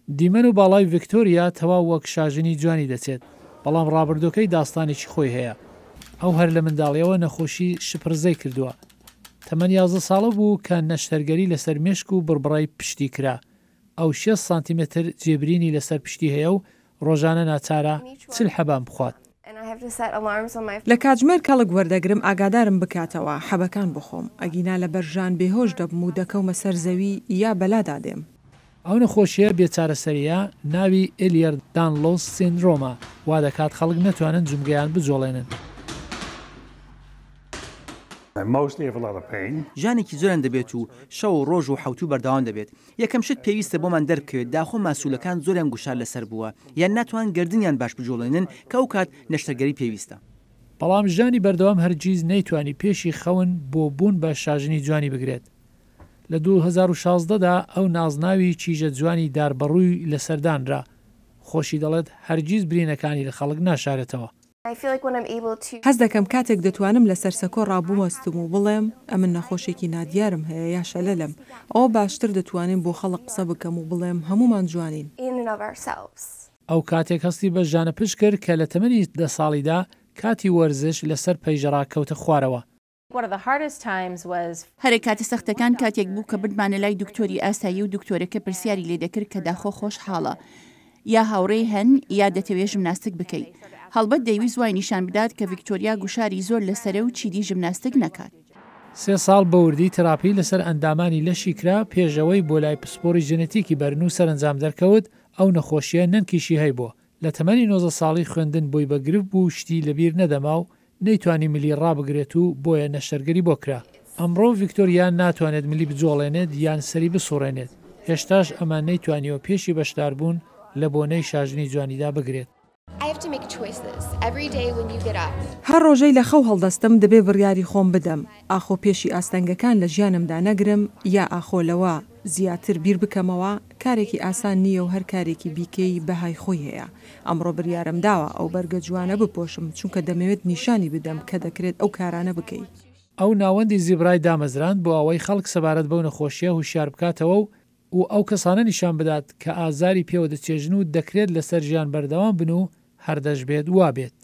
دیمەن و باڵای ڤیکتۆریا تەواو وەک شاژنی جوانی دەچێت، بەڵام ڕابردووەکەی داستانێکی خۆی هەیە. ئەو هەر لە منداڵیەوە نەخۆشی شپرزەی کردووە. تەمەن 11 ساڵە بوو کە نەشتەرگەری لەسەر مێشک و بڕبڕای پشتی کرا. ئەو 6 سانتیمتر جێبرینی لەسەر پشتی هەیە و ڕۆژانە ناچارە چل حەبان بخوات. لە کاتژمێر کەڵک وەردەگرم ئاگادارم بکاتەوە حەبەکان بخۆم، ئەگینا لە بەرژان بێهۆش دەبم و دەکەومە سەر زەوی یا بەلادا دێم. ئەو نەخۆشیە بێچارەسەریە ناوی ئێلیەر دانلۆس سیندرۆمە، وا دەکات خەڵک نەتوانن جومگەیان بجۆڵێنن. ژانێکی زۆران دەبێت و شەو و ڕۆژ و حوتو بەردەوام دەبێت. یەکەم شت پێویستە بۆمان دەرکەوێت داخۆ ماسوولەکان زۆریان گوشار لەسەر بووە یان ناتوان گردنیان باش بجۆڵێنن کە ئەو کات نەشتەرگەری پێویستە. بەڵام ژانی بەردەوام هەرگیز نەیتوانی پێشی خەون بۆ بوون بە شاژنی جوانی بگرێت. لە 2016دا ئەو نازناوی چیژە جوانی داربەڕووی لەسەردانرا. خۆشی دەڵێت هەرگیز برینەکانی لە خەڵک ناشارێتەوە. هەز دەکەم کاتێک دەتوانم لەسەر سەکۆ ڕابوومەستم و بڵێم ئەمن نەخۆشێکی نادیارم هەیە یا شەلەلم، ئەوە باشتر دەتوانین بۆ خەڵک قسە بکەم و بڵێم هەمومان جوانین. ئەو کاتێک هەستی بە ژانە پشت کرد کە لە تەمەنی 10 ساڵیدا کاتی وەرزش لەسەر پەیژەڕا کەوتە خوارەوە. هەرێک کاتە سەختەکان کاتێک بوو کە بردمانە لای دکتۆری ئاسایی و دکتۆرەکە پرسیاری لێ دەکرد کە داخۆ خۆش حاڵە یا هاوڕێی هەن یا دەتەوێت ژمناستیک بکەیت. هەڵبەت دەیویست وای نیشان بدات کە ڤیکتۆریا گوشاری زۆر لەسەرە و چیدی ژمناستیک نەکات. 3 ساڵ بەوردی تراپی لەسەر ئەندامانی لەشی کرا پێشەوەی بۆ لای پسپۆری ژنێتیکی بەرن و سەرنجام دەرکەوت ئەو نەخۆشیە نەنکیشی هەی بووە. لە تەمەنی 90 ساڵی خوێندن بۆی بەگرف بوو شتی لەبیر نەدەما و نەیتوانی ملی ڕابگرێت و بۆیە نەشتەرگەری بۆ کرا. ئەمڕۆ ڤیکتۆریا ناتوانێت ملی بجۆڵێنێت یان سەری بسوڕێنێت. هێشتاش ئەمان نەیتوانیەوە پێشی بەشداربوون لە بۆنەی شاژنی جوانیدا بگرێت. هەر ڕۆژەی لە خەو هەڵدەستم دەبێ بڕیاری خۆم بدەم ئاخۆ پێشی ئاستەنگەکان لە ژیانمدا نەگرم یا ئاخۆلەوە زیاتر بیر بکەمەوە کارێکی ئاسان نییە و هەر کارێکی بیکەی بەهای خۆی هەیە. ئەمڕۆ بریارم داوە ئەو بەرگە جوانە بپۆشم چونکە دەمەوێت نیشانی بدەم کە دەکرێت ئەو کارانە بکەیت. ئەو ناوەندی زیبرای دامەزراند بۆ ئەوەی خەڵک سەبارەت بەو نەخۆشیە هوشیار بکاتەوە و ئەو کەسانە نیشان بدات کە ئازاری پێوە دەچێژن و دەکرێت لەسەر ژیان بەردەوام بن و هەردەش بێت وا بێت.